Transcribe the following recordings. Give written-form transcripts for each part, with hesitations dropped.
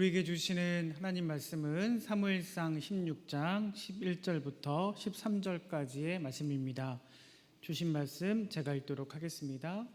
우리에게 주시는 하나님 말씀은 사무엘상 16장 11절부터 13절까지의 말씀입니다. 주신 말씀 제가 읽도록 하겠습니다.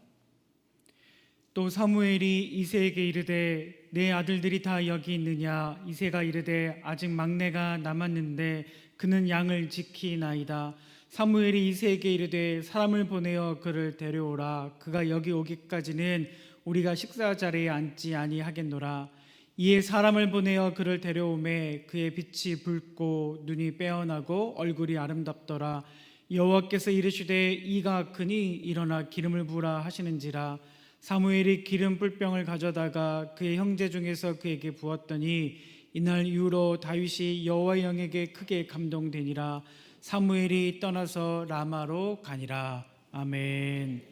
또 사무엘이 이새에게 이르되 내 아들들이 다 여기 있느냐? 이새가 이르되 아직 막내가 남았는데 그는 양을 지키나이다. 사무엘이 이새에게 이르되 사람을 보내어 그를 데려오라. 그가 여기 오기까지는 우리가 식사 자리에 앉지 아니하겠노라. 이에 사람을 보내어 그를 데려오매 그의 빛이 붉고 눈이 빼어나고 얼굴이 아름답더라. 여호와께서 이르시되 이가 크니 일어나 기름을 부으라 하시는지라. 사무엘이 기름 뿔병을 가져다가 그의 형제 중에서 그에게 부었더니 이날 이후로 다윗이 여호와의 영에게 크게 감동되니라. 사무엘이 떠나서 라마로 가니라. 아멘.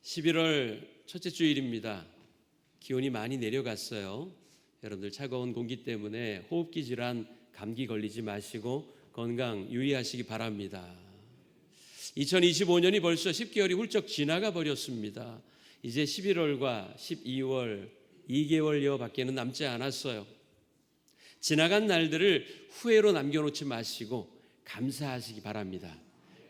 11월 첫째 주일입니다. 기온이 많이 내려갔어요. 여러분들 차가운 공기 때문에 호흡기 질환, 감기 걸리지 마시고 건강 유의하시기 바랍니다. 2025년이 벌써 10개월이 훌쩍 지나가 버렸습니다. 이제 11월과 12월 2개월여밖에는 남지 않았어요. 지나간 날들을 후회로 남겨놓지 마시고 감사하시기 바랍니다.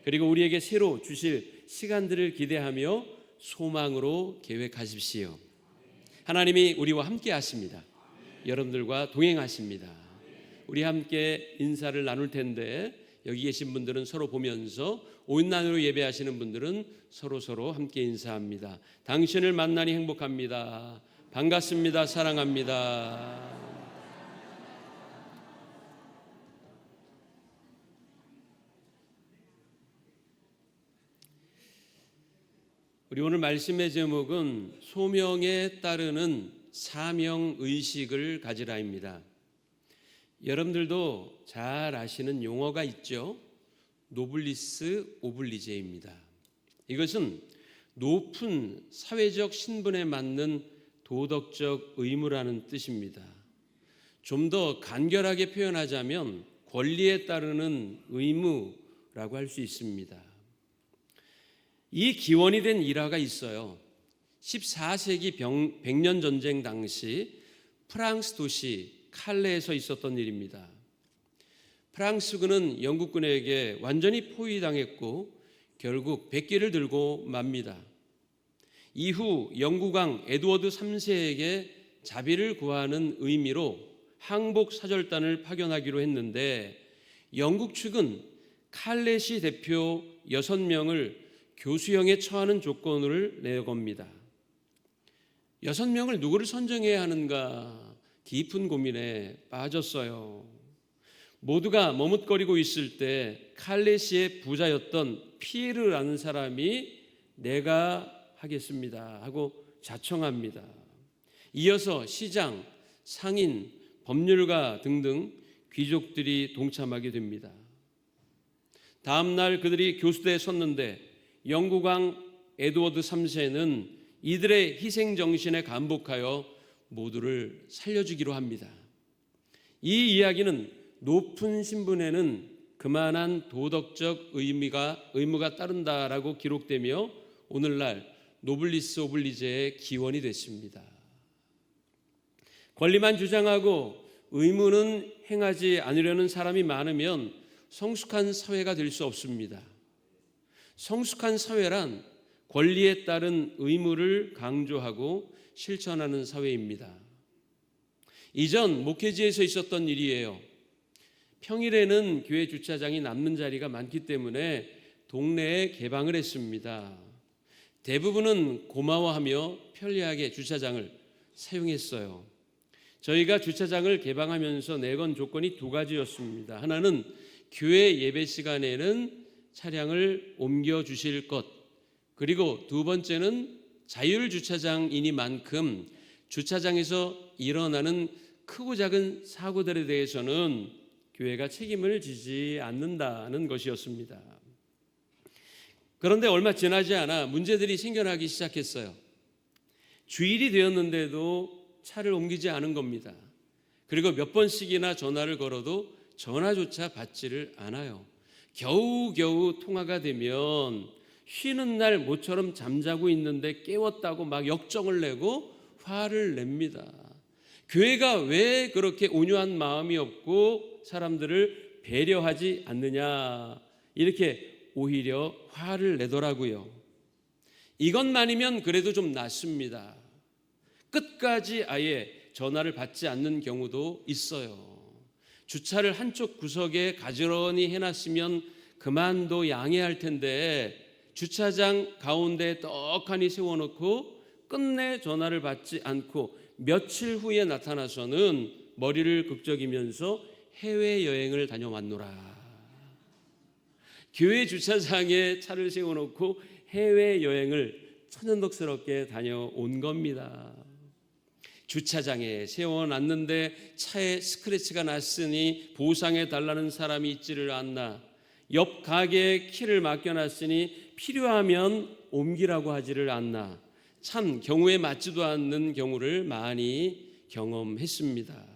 그리고 우리에게 새로 주실 시간들을 기대하며 소망으로 계획하십시오. 하나님이 우리와 함께 하십니다. 여러분들과 동행하십니다. 우리 함께 인사를 나눌 텐데 여기 계신 분들은 서로 보면서 온난으로 예배하시는 분들은 서로 함께 인사합니다. 당신을 만나니 행복합니다. 반갑습니다. 사랑합니다. 우리 오늘 말씀의 제목은 소명에 따르는 사명의식을 가지라입니다. 여러분들도 잘 아시는 용어가 있죠. 노블리스 오블리제입니다. 이것은 높은 사회적 신분에 맞는 도덕적 의무라는 뜻입니다. 좀 더 간결하게 표현하자면 권리에 따르는 의무라고 할 수 있습니다. 이 기원이 된 일화가 있어요. 14세기 백년 전쟁 당시 프랑스 도시 칼레에서 있었던 일입니다. 프랑스군은 영국군에게 완전히 포위당했고 결국 백기를 들고 맙니다. 이후 영국왕 에드워드 3세에게 자비를 구하는 의미로 항복 사절단을 파견하기로 했는데 영국 측은 칼레시 대표 6명을 교수형에 처하는 조건을 내겁니다. 6명을 누구를 선정해야 하는가 깊은 고민에 빠졌어요. 모두가 머뭇거리고 있을 때 칼레시의 부자였던 피에르라는 사람이 내가 하겠습니다 하고 자청합니다. 이어서 시장, 상인, 법률가 등등 귀족들이 동참하게 됩니다. 다음 날 그들이 교수대에 섰는데 영국왕 에드워드 3세는 이들의 희생정신에 감복하여 모두를 살려주기로 합니다. 이 이야기는 높은 신분에는 그만한 도덕적 의무가 따른다라고 기록되며 오늘날 노블리스 오블리제의 기원이 됐습니다. 권리만 주장하고 의무는 행하지 않으려는 사람이 많으면 성숙한 사회가 될 수 없습니다. 성숙한 사회란 권리에 따른 의무를 강조하고 실천하는 사회입니다. 이전 목회지에서 있었던 일이에요. 평일에는 교회 주차장이 남는 자리가 많기 때문에 동네에 개방을 했습니다. 대부분은 고마워하며 편리하게 주차장을 사용했어요. 저희가 주차장을 개방하면서 내건 조건이 2가지였습니다. 하나는 교회 예배 시간에는 차량을 옮겨주실 것, 그리고 2번째는 자율주차장이니만큼 주차장에서 일어나는 크고 작은 사고들에 대해서는 교회가 책임을 지지 않는다는 것이었습니다. 그런데 얼마 지나지 않아 문제들이 생겨나기 시작했어요. 주일이 되었는데도 차를 옮기지 않은 겁니다. 그리고 몇 번씩이나 전화를 걸어도 전화조차 받지를 않아요. 겨우겨우 통화가 되면 쉬는 날 모처럼 잠자고 있는데 깨웠다고 막 역정을 내고 화를 냅니다. 교회가 왜 그렇게 온유한 마음이 없고 사람들을 배려하지 않느냐, 이렇게 오히려 화를 내더라고요. 이것만이면 그래도 좀 낫습니다. 끝까지 아예 전화를 받지 않는 경우도 있어요. 주차를 한쪽 구석에 가지런히 해놨으면 그만도 양해할 텐데 주차장 가운데 떡하니 세워놓고 끝내 전화를 받지 않고 며칠 후에 나타나서는 머리를 극적이면서 해외여행을 다녀왔노라. 교회 주차장에 차를 세워놓고 해외여행을 천연덕스럽게 다녀온 겁니다. 주차장에 세워놨는데 차에 스크래치가 났으니 보상해 달라는 사람이 있지를 않나, 옆 가게에 키를 맡겨놨으니 필요하면 옮기라고 하지를 않나, 참 경우에 맞지도 않는 경우를 많이 경험했습니다.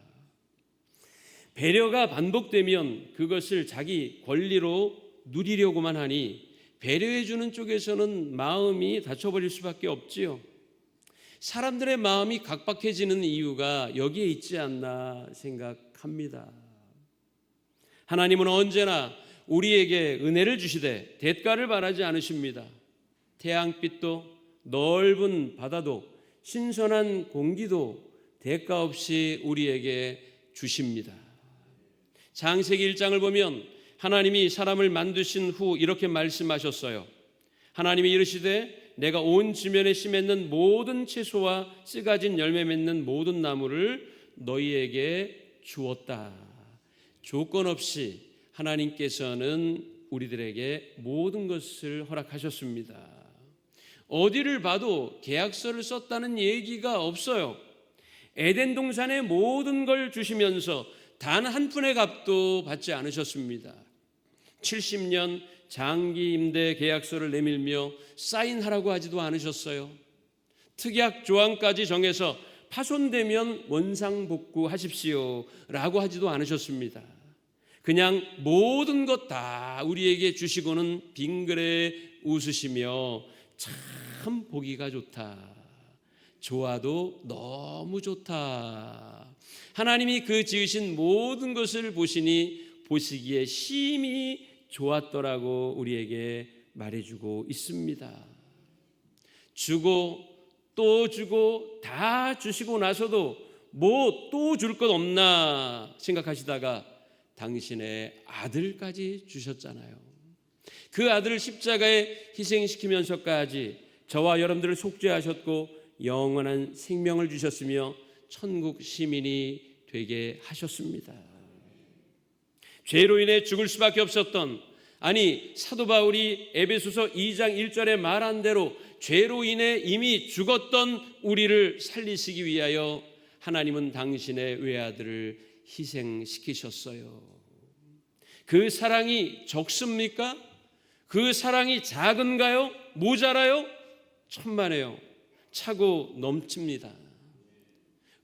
배려가 반복되면 그것을 자기 권리로 누리려고만 하니 배려해주는 쪽에서는 마음이 닫혀버릴 수밖에 없지요. 사람들의 마음이 각박해지는 이유가 여기에 있지 않나 생각합니다. 하나님은 언제나 우리에게 은혜를 주시되 대가를 바라지 않으십니다. 태양빛도 넓은 바다도 신선한 공기도 대가 없이 우리에게 주십니다. 창세기 1장을 보면 하나님이 사람을 만드신 후 이렇게 말씀하셨어요. 하나님이 이르시되 내가 온 지면에 심했는 모든 채소와 씨 가진 열매 맺는 모든 나무를 너희에게 주었다. 조건 없이 하나님께서는 우리들에게 모든 것을 허락하셨습니다. 어디를 봐도 계약서를 썼다는 얘기가 없어요. 에덴 동산의 모든 걸 주시면서 단 한 푼의 값도 받지 않으셨습니다. 70년 장기 임대 계약서를 내밀며 사인하라고 하지도 않으셨어요. 특약 조항까지 정해서 파손되면 원상복구하십시오 라고 하지도 않으셨습니다. 그냥 모든 것 다 우리에게 주시고는 빙그레 웃으시며 참 보기가 좋다, 좋아도 너무 좋다, 하나님이 그 지으신 모든 것을 보시기에 심히 좋았더라고 우리에게 말해주고 있습니다. 주고 또 주고 다 주시고 나서도 뭐 또 줄 것 없나 생각하시다가 당신의 아들까지 주셨잖아요. 그 아들을 십자가에 희생시키면서까지 저와 여러분들을 속죄하셨고 영원한 생명을 주셨으며 천국 시민이 되게 하셨습니다. 죄로 인해 죽을 수밖에 없었던, 아니 사도 바울이 에베소서 2장 1절에 말한 대로 죄로 인해 이미 죽었던 우리를 살리시기 위하여 하나님은 당신의 외아들을 희생시키셨어요. 그 사랑이 적습니까? 그 사랑이 작은가요? 모자라요? 천만에요. 차고 넘칩니다.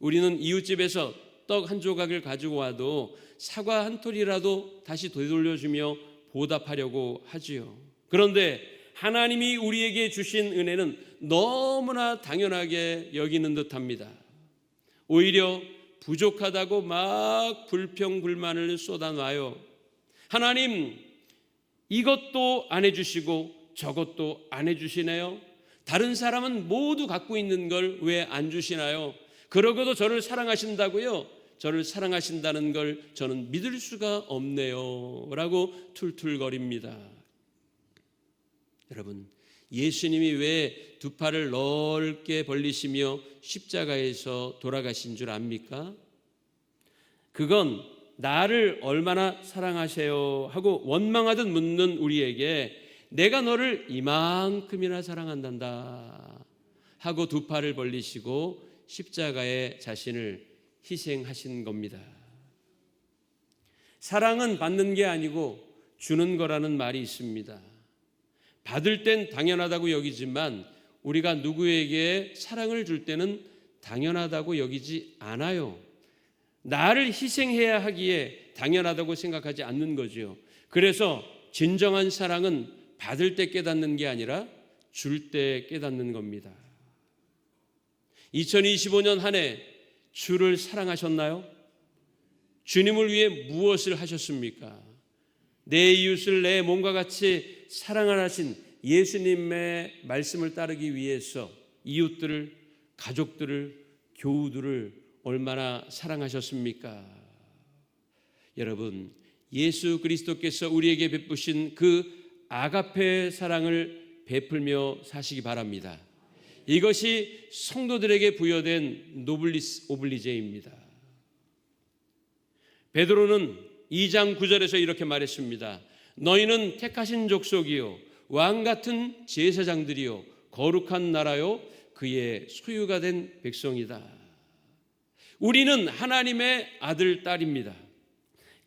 우리는 이웃집에서 떡 한 조각을 가지고 와도 사과 한 톨이라도 다시 되돌려주며 보답하려고 하지요. 그런데 하나님이 우리에게 주신 은혜는 너무나 당연하게 여기는 듯합니다. 오히려 부족하다고 막 불평불만을 쏟아놔요. 하나님, 이것도 안 해주시고 저것도 안 해주시네요. 다른 사람은 모두 갖고 있는 걸 왜 안 주시나요? 그러고도 저를 사랑하신다고요? 저를 사랑하신다는 걸 저는 믿을 수가 없네요 라고 툴툴거립니다. 여러분, 예수님이 왜 두 팔을 넓게 벌리시며 십자가에서 돌아가신 줄 압니까? 그건 나를 얼마나 사랑하세요 하고 원망하듯 묻는 우리에게 내가 너를 이만큼이나 사랑한단다 하고 두 팔을 벌리시고 십자가에 자신을 희생하신 겁니다. 사랑은 받는 게 아니고 주는 거라는 말이 있습니다. 받을 땐 당연하다고 여기지만 우리가 누구에게 사랑을 줄 때는 당연하다고 여기지 않아요. 나를 희생해야 하기에 당연하다고 생각하지 않는 거죠. 그래서 진정한 사랑은 받을 때 깨닫는 게 아니라 줄 때 깨닫는 겁니다. 2025년 한 해 주를 사랑하셨나요? 주님을 위해 무엇을 하셨습니까? 내 이웃을 내 몸과 같이 사랑하신 예수님의 말씀을 따르기 위해서 이웃들을, 가족들을, 교우들을 얼마나 사랑하셨습니까? 여러분, 예수 그리스도께서 우리에게 베푸신 그 아가페 사랑을 베풀며 사시기 바랍니다. 이것이 성도들에게 부여된 노블리스 오블리제입니다. 베드로는 2장 9절에서 이렇게 말했습니다. 너희는 택하신 족속이요 왕 같은 제사장들이요 거룩한 나라요 그의 소유가 된 백성이다. 우리는 하나님의 아들, 딸입니다.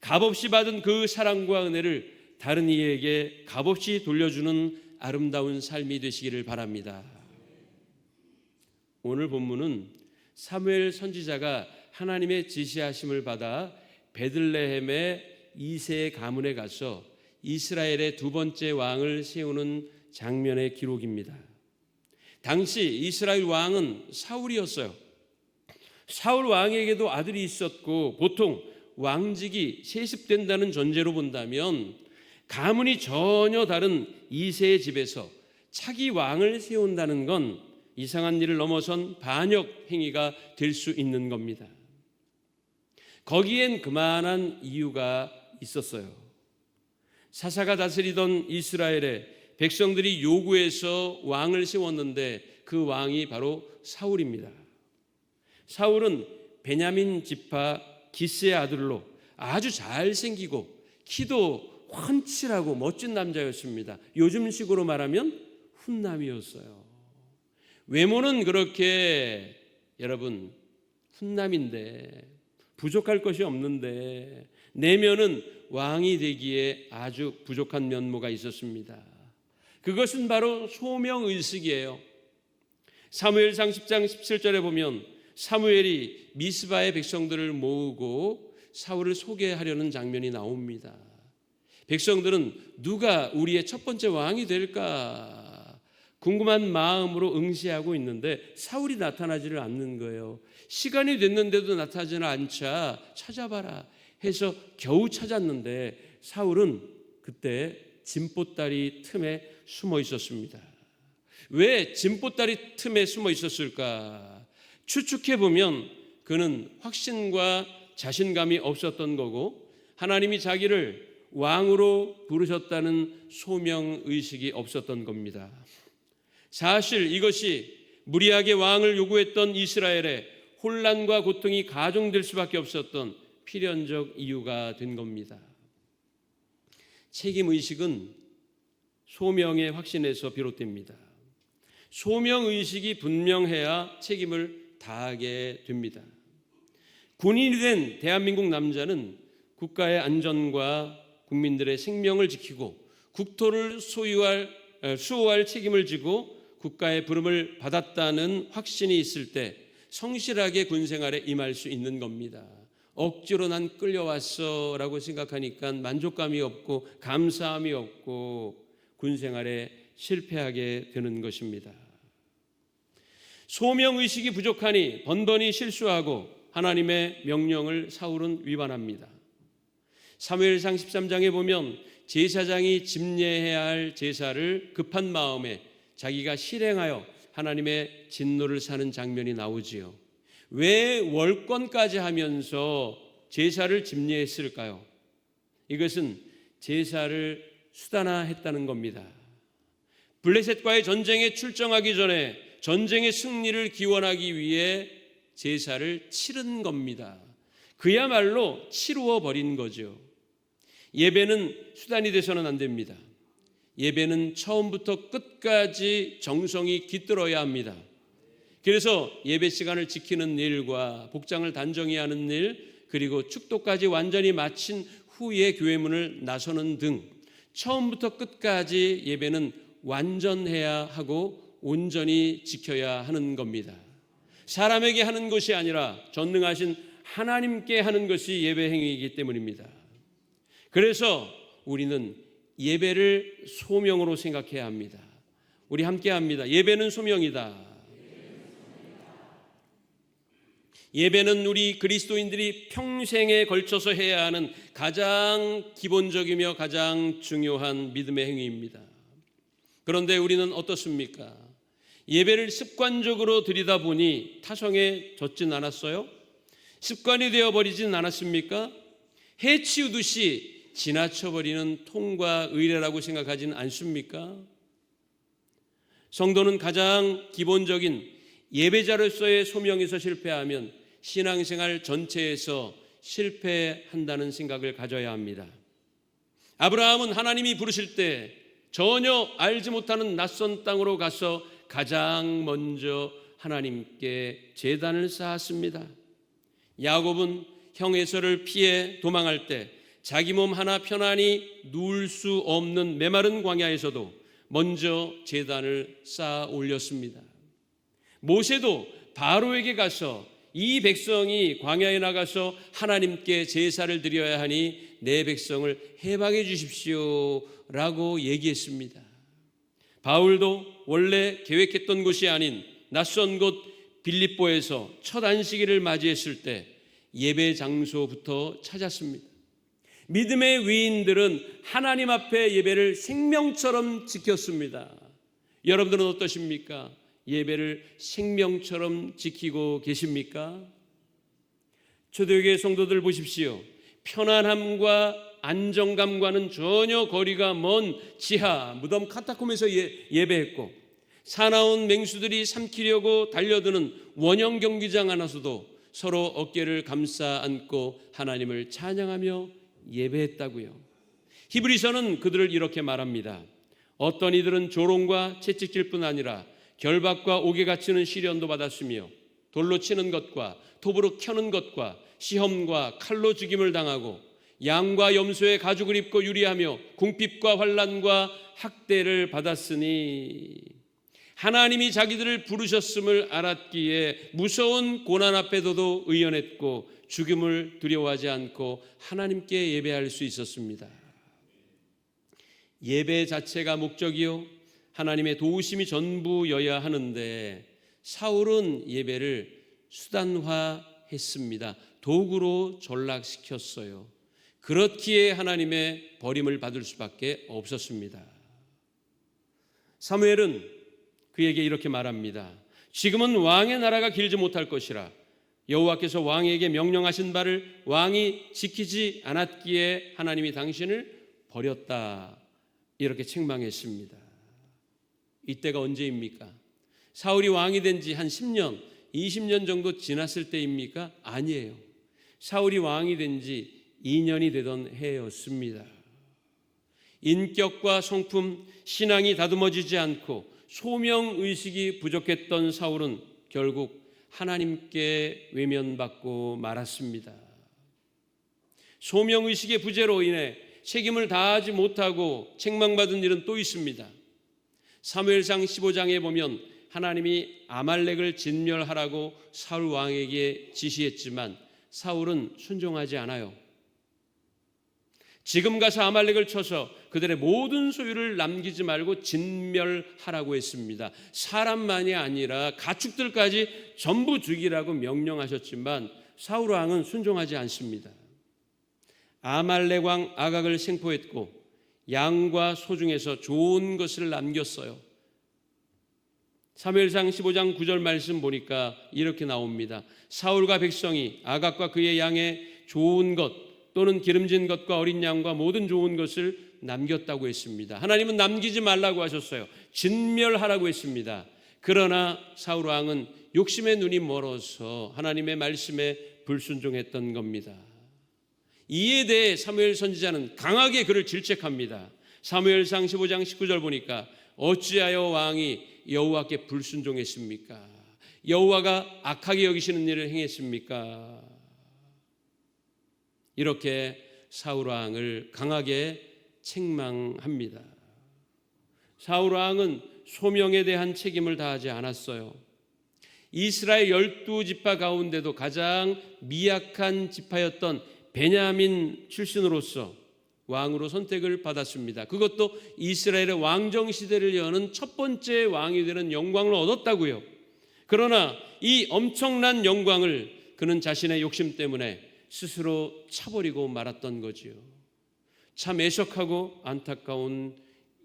값없이 받은 그 사랑과 은혜를 다른 이에게 값없이 돌려주는 아름다운 삶이 되시기를 바랍니다. 오늘 본문은 사무엘 선지자가 하나님의 지시하심을 받아 베들레헴의 이새의 가문에 가서 이스라엘의 두 번째 왕을 세우는 장면의 기록입니다. 당시 이스라엘 왕은 사울이었어요. 사울 왕에게도 아들이 있었고 보통 왕직이 세습된다는 전제로 본다면 가문이 전혀 다른 이새의 집에서 차기 왕을 세운다는 건 이상한 일을 넘어선 반역 행위가 될 수 있는 겁니다. 거기엔 그만한 이유가 있었어요. 사사가 다스리던 이스라엘에 백성들이 요구해서 왕을 세웠는데 그 왕이 바로 사울입니다. 사울은 베냐민 지파 기스의 아들로 아주 잘생기고 키도 훤칠하고 멋진 남자였습니다. 요즘식으로 말하면 훈남이었어요. 외모는 그렇게 여러분 훈남인데 부족할 것이 없는데 내면은 왕이 되기에 아주 부족한 면모가 있었습니다. 그것은 바로 소명의식이에요. 사무엘상 10장 17절에 보면 사무엘이 미스바의 백성들을 모으고 사울을 소개하려는 장면이 나옵니다. 백성들은 누가 우리의 첫 번째 왕이 될까 궁금한 마음으로 응시하고 있는데 사울이 나타나지를 않는 거예요. 시간이 됐는데도 나타나지는 않자 찾아봐라 해서 겨우 찾았는데 사울은 그때 진보다리 틈에 숨어 있었습니다. 왜 진보다리 틈에 숨어 있었을까? 추측해 보면 그는 확신과 자신감이 없었던 거고 하나님이 자기를 왕으로 부르셨다는 소명의식이 없었던 겁니다. 사실 이것이 무리하게 왕을 요구했던 이스라엘에 혼란과 고통이 가중될 수밖에 없었던 필연적 이유가 된 겁니다. 책임의식은 소명의 확신에서 비롯됩니다. 소명의식이 분명해야 책임을 다하게 됩니다. 군인이 된 대한민국 남자는 국가의 안전과 국민들의 생명을 지키고 국토를 수호할 책임을 지고 국가의 부름을 받았다는 확신이 있을 때 성실하게 군생활에 임할 수 있는 겁니다. 억지로 난 끌려왔어 라고 생각하니까 만족감이 없고 감사함이 없고 군생활에 실패하게 되는 것입니다. 소명의식이 부족하니 번번이 실수하고 하나님의 명령을 사울은 위반합니다. 사무엘상 13장에 보면 제사장이 집례해야 할 제사를 급한 마음에 자기가 실행하여 하나님의 진노를 사는 장면이 나오지요. 왜 월권까지 하면서 제사를 집례했을까요? 이것은 제사를 수단화했다는 겁니다. 블레셋과의 전쟁에 출정하기 전에 전쟁의 승리를 기원하기 위해 제사를 치른 겁니다. 그야말로 치루어 버린 거죠. 예배는 수단이 돼서는 안 됩니다. 예배는 처음부터 끝까지 정성이 깃들어야 합니다. 그래서 예배 시간을 지키는 일과 복장을 단정히 하는 일, 그리고 축도까지 완전히 마친 후에 교회 문을 나서는 등 처음부터 끝까지 예배는 완전해야 하고 온전히 지켜야 하는 겁니다. 사람에게 하는 것이 아니라 전능하신 하나님께 하는 것이 예배 행위이기 때문입니다. 그래서 우리는 예배를 소명으로 생각해야 합니다. 우리 함께 합니다. 예배는 소명이다. 예배는 우리 그리스도인들이 평생에 걸쳐서 해야 하는 가장 기본적이며 가장 중요한 믿음의 행위입니다. 그런데 우리는 어떻습니까? 예배를 습관적으로 드리다 보니 타성에 젖진 않았어요? 습관이 되어버리진 않았습니까? 해치우듯이 지나쳐버리는 통과 의례라고 생각하지는 않습니까? 성도는 가장 기본적인 예배자로서의 소명에서 실패하면 신앙생활 전체에서 실패한다는 생각을 가져야 합니다. 아브라함은 하나님이 부르실 때 전혀 알지 못하는 낯선 땅으로 가서 가장 먼저 하나님께 제단을 쌓았습니다. 야곱은 형 에서를 피해 도망할 때 자기 몸 하나 편안히 누울 수 없는 메마른 광야에서도 먼저 제단을 쌓아 올렸습니다. 모세도 바로에게 가서 이 백성이 광야에 나가서 하나님께 제사를 드려야 하니 내 백성을 해방해 주십시오 라고 얘기했습니다. 바울도 원래 계획했던 곳이 아닌 낯선 곳 빌립보에서 첫 안식일을 맞이했을 때 예배 장소부터 찾았습니다. 믿음의 위인들은 하나님 앞에 예배를 생명처럼 지켰습니다. 여러분들은 어떠십니까? 예배를 생명처럼 지키고 계십니까? 초대교회 성도들 보십시오. 편안함과 안정감과는 전혀 거리가 먼 지하 무덤 카타콤에서 예배했고, 사나운 맹수들이 삼키려고 달려드는 원형 경기장 안에서도 서로 어깨를 감싸 안고 하나님을 찬양하며 예배했다고요. 히브리서는 그들을 이렇게 말합니다. 어떤 이들은 조롱과 채찍질 뿐 아니라 결박과 옥에 갇히는 시련도 받았으며 돌로 치는 것과 톱으로 켜는 것과 시험과 칼로 죽임을 당하고 양과 염소의 가죽을 입고 유리하며 궁핍과 환난과 학대를 받았으니 하나님이 자기들을 부르셨음을 알았기에 무서운 고난 앞에서도 의연했고 죽음을 두려워하지 않고 하나님께 예배할 수 있었습니다. 예배 자체가 목적이요 하나님의 도우심이 전부여야 하는데 사울은 예배를 수단화했습니다. 도구로 전락시켰어요. 그렇기에 하나님의 버림을 받을 수밖에 없었습니다. 사무엘은 그에게 이렇게 말합니다. 지금은 왕의 나라가 길지 못할 것이라 여호와께서 왕에게 명령하신 바를 왕이 지키지 않았기에 하나님이 당신을 버렸다. 이렇게 책망했습니다. 이때가 언제입니까? 사울이 왕이 된 지 한 10년, 20년 정도 지났을 때입니까? 아니에요. 사울이 왕이 된 지 2년이 되던 해였습니다. 인격과 성품, 신앙이 다듬어지지 않고 소명의식이 부족했던 사울은 결국 하나님께 외면받고 말았습니다. 소명의식의 부재로 인해 책임을 다하지 못하고 책망받은 일은 또 있습니다. 사무엘상 15장에 보면 하나님이 아말렉을 진멸하라고 사울 왕에게 지시했지만 사울은 순종하지 않아요. 지금 가서 아말렉을 쳐서 그들의 모든 소유를 남기지 말고 진멸하라고 했습니다. 사람만이 아니라 가축들까지 전부 죽이라고 명령하셨지만 사울 왕은 순종하지 않습니다. 아말렉 왕 아각을 생포했고 양과 소 중에서 좋은 것을 남겼어요. 사무엘상 15장 9절 말씀 보니까 이렇게 나옵니다. 사울과 백성이 아각과 그의 양의 좋은 것 또는 기름진 것과 어린 양과 모든 좋은 것을 남겼다고 했습니다. 하나님은 남기지 말라고 하셨어요. 진멸하라고 했습니다. 그러나 사울 왕은 욕심의 눈이 멀어서 하나님의 말씀에 불순종했던 겁니다. 이에 대해 사무엘 선지자는 강하게 그를 질책합니다. 사무엘상 15장 19절 보니까 어찌하여 왕이 여호와께 불순종했습니까? 여호와가 악하게 여기시는 일을 행했습니까? 이렇게 사울 왕을 강하게 책망합니다. 사울 왕은 소명에 대한 책임을 다하지 않았어요. 이스라엘 12지파 가운데도 가장 미약한 지파였던 베냐민 출신으로서 왕으로 선택을 받았습니다. 그것도 이스라엘의 왕정 시대를 여는 첫 번째 왕이 되는 영광을 얻었다고요. 그러나 이 엄청난 영광을 그는 자신의 욕심 때문에 스스로 차버리고 말았던 거지요. 참 애석하고 안타까운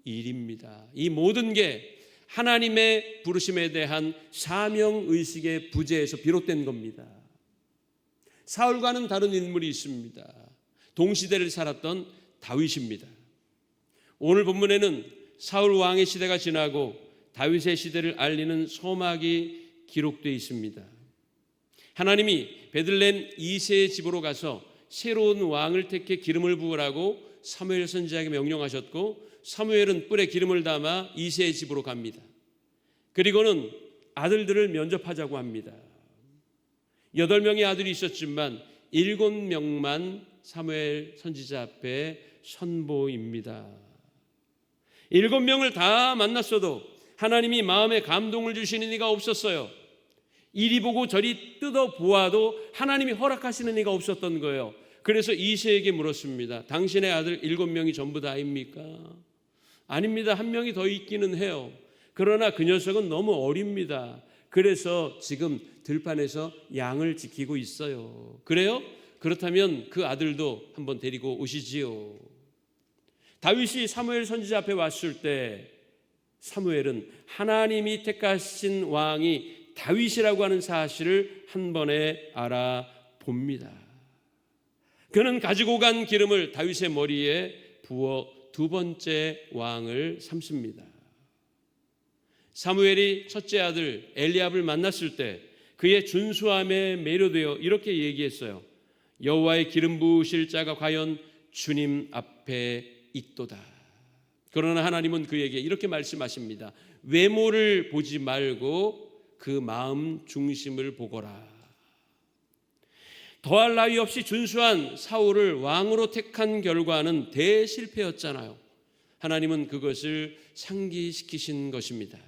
일입니다. 이 모든 게 하나님의 부르심에 대한 사명의식의 부재에서 비롯된 겁니다. 사울과는 다른 인물이 있습니다. 동시대를 살았던 다윗입니다. 오늘 본문에는 사울 왕의 시대가 지나고 다윗의 시대를 알리는 소막이 기록되어 있습니다. 하나님이 베들레헴 이새의 집으로 가서 새로운 왕을 택해 기름을 부으라고 사무엘 선지자에게 명령하셨고, 사무엘은 뿔에 기름을 담아 이새의 집으로 갑니다. 그리고는 아들들을 면접하자고 합니다. 8명의 아들이 있었지만 7명만 사무엘 선지자 앞에 선보입니다. 7명을 다 만났어도 하나님이 마음에 감동을 주시는 이가 없었어요. 이리 보고 저리 뜯어 보아도 하나님이 허락하시는 이가 없었던 거예요. 그래서 이새에게 물었습니다. 당신의 아들 7명이 전부 다입니까? 아닙니다. 1명이 더 있기는 해요. 그러나 그 녀석은 너무 어립니다. 그래서 지금 들판에서 양을 지키고 있어요. 그래요? 그렇다면 그 아들도 한번 데리고 오시지요. 다윗이 사무엘 선지자 앞에 왔을 때 사무엘은 하나님이 택하신 왕이 다윗이라고 하는 사실을 한 번에 알아봅니다. 그는 가지고 간 기름을 다윗의 머리에 부어 2번째 왕을 삼습니다. 사무엘이 첫째 아들 엘리압을 만났을 때 그의 준수함에 매료되어 이렇게 얘기했어요. 여호와의 기름 부으실 자가 과연 주님 앞에 있도다. 그러나 하나님은 그에게 이렇게 말씀하십니다. 외모를 보지 말고 그 마음 중심을 보거라. 더할 나위 없이 준수한 사울을 왕으로 택한 결과는 대실패였잖아요. 하나님은 그것을 상기시키신 것입니다.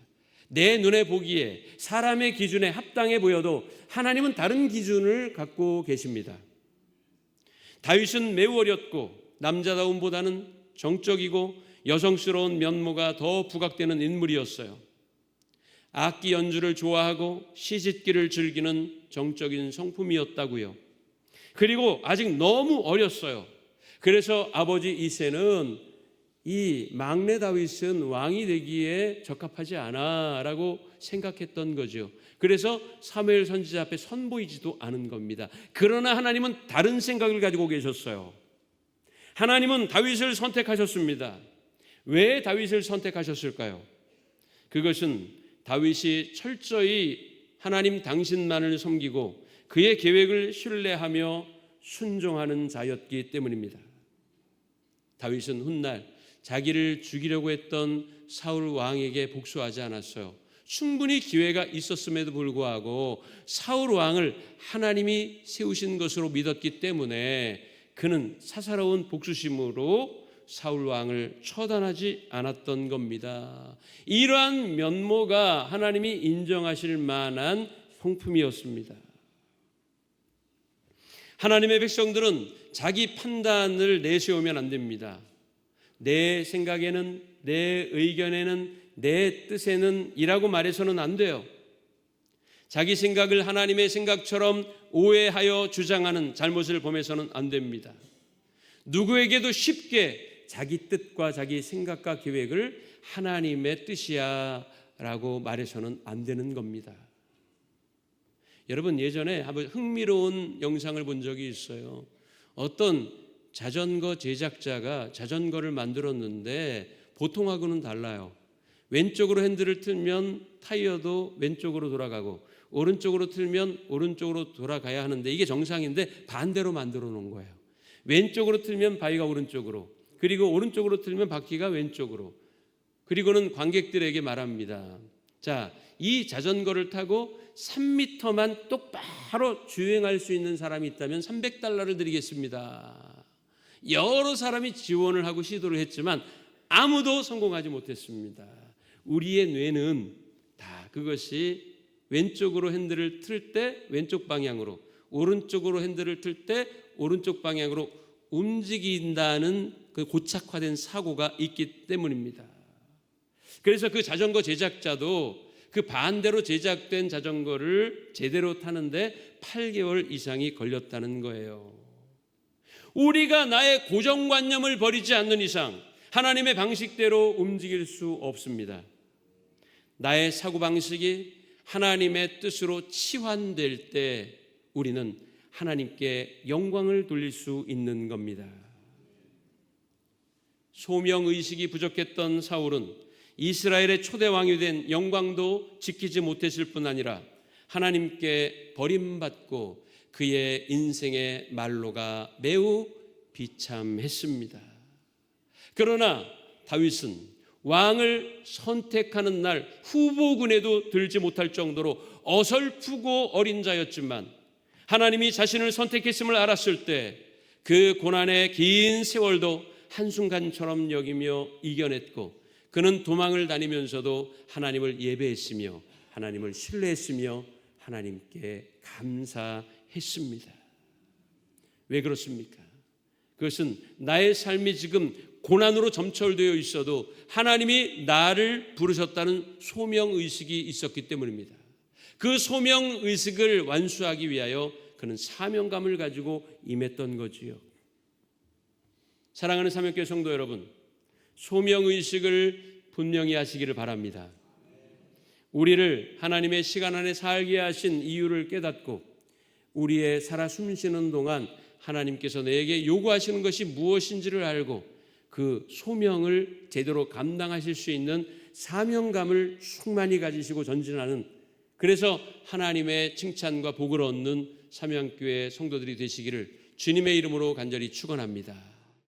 내 눈에 보기에 사람의 기준에 합당해 보여도 하나님은 다른 기준을 갖고 계십니다. 다윗은 매우 어렸고 남자다움보다는 정적이고 여성스러운 면모가 더 부각되는 인물이었어요. 악기 연주를 좋아하고 시짓기를 즐기는 정적인 성품이었다고요. 그리고 아직 너무 어렸어요. 그래서 아버지 이새는 이 막내 다윗은 왕이 되기에 적합하지 않아라고 생각했던 거죠. 그래서 사무엘 선지자 앞에 선보이지도 않은 겁니다. 그러나 하나님은 다른 생각을 가지고 계셨어요. 하나님은 다윗을 선택하셨습니다. 왜 다윗을 선택하셨을까요? 그것은 다윗이 철저히 하나님 당신만을 섬기고 그의 계획을 신뢰하며 순종하는 자였기 때문입니다. 다윗은 훗날 자기를 죽이려고 했던 사울 왕에게 복수하지 않았어요. 충분히 기회가 있었음에도 불구하고 사울 왕을 하나님이 세우신 것으로 믿었기 때문에 그는 사사로운 복수심으로 사울 왕을 처단하지 않았던 겁니다. 이러한 면모가 하나님이 인정하실 만한 성품이었습니다. 하나님의 백성들은 자기 판단을 내세우면 안 됩니다. 내 생각에는, 내 의견에는, 내 뜻에는 이라고 말해서는 안 돼요. 자기 생각을 하나님의 생각처럼 오해하여 주장하는 잘못을 범해서는 안 됩니다. 누구에게도 쉽게 자기 뜻과 자기 생각과 계획을 하나님의 뜻이야 라고 말해서는 안 되는 겁니다. 여러분, 예전에 한번 흥미로운 영상을 본 적이 있어요. 어떤 자전거 제작자가 자전거를 만들었는데 보통하고는 달라요. 왼쪽으로 핸들을 틀면 타이어도 왼쪽으로 돌아가고 오른쪽으로 틀면 오른쪽으로 돌아가야 하는데 이게 정상인데 반대로 만들어 놓은 거예요. 왼쪽으로 틀면 바위가 오른쪽으로, 그리고 오른쪽으로 틀면 바퀴가 왼쪽으로. 그리고는 관객들에게 말합니다. 자, 이 자전거를 타고 3m만 똑바로 주행할 수 있는 사람이 있다면 $300를 드리겠습니다. 여러 사람이 지원을 하고 시도를 했지만 아무도 성공하지 못했습니다. 우리의 뇌는 다 그것이 왼쪽으로 핸들을 틀 때 왼쪽 방향으로, 오른쪽으로 핸들을 틀 때 오른쪽 방향으로 움직인다는 그 고착화된 사고가 있기 때문입니다. 그래서 그 자전거 제작자도 그 반대로 제작된 자전거를 제대로 타는데 8개월 이상이 걸렸다는 거예요. 우리가 나의 고정관념을 버리지 않는 이상 하나님의 방식대로 움직일 수 없습니다. 나의 사고방식이 하나님의 뜻으로 치환될 때 우리는 하나님께 영광을 돌릴 수 있는 겁니다. 소명의식이 부족했던 사울은 이스라엘의 초대왕이 된 영광도 지키지 못했을 뿐 아니라 하나님께 버림받고 그의 인생의 말로가 매우 비참했습니다. 그러나 다윗은 왕을 선택하는 날 후보군에도 들지 못할 정도로 어설프고 어린 자였지만 하나님이 자신을 선택했음을 알았을 때 그 고난의 긴 세월도 한순간처럼 여기며 이겨냈고 그는 도망을 다니면서도 하나님을 예배했으며 하나님을 신뢰했으며 하나님께 감사했습니다. 왜 그렇습니까? 그것은 나의 삶이 지금 고난으로 점철되어 있어도 하나님이 나를 부르셨다는 소명의식이 있었기 때문입니다. 그 소명의식을 완수하기 위하여 그는 사명감을 가지고 임했던 거지요. 사랑하는 사명교회 성도 여러분, 소명의식을 분명히 하시기를 바랍니다. 우리를 하나님의 시간 안에 살게 하신 이유를 깨닫고 우리의 살아 숨쉬는 동안 하나님께서 내게 요구하시는 것이 무엇인지를 알고 그 소명을 제대로 감당하실 수 있는 사명감을 충만히 가지시고 전진하는, 그래서 하나님의 칭찬과 복을 얻는 사명교회 성도들이 되시기를 주님의 이름으로 간절히 축원합니다.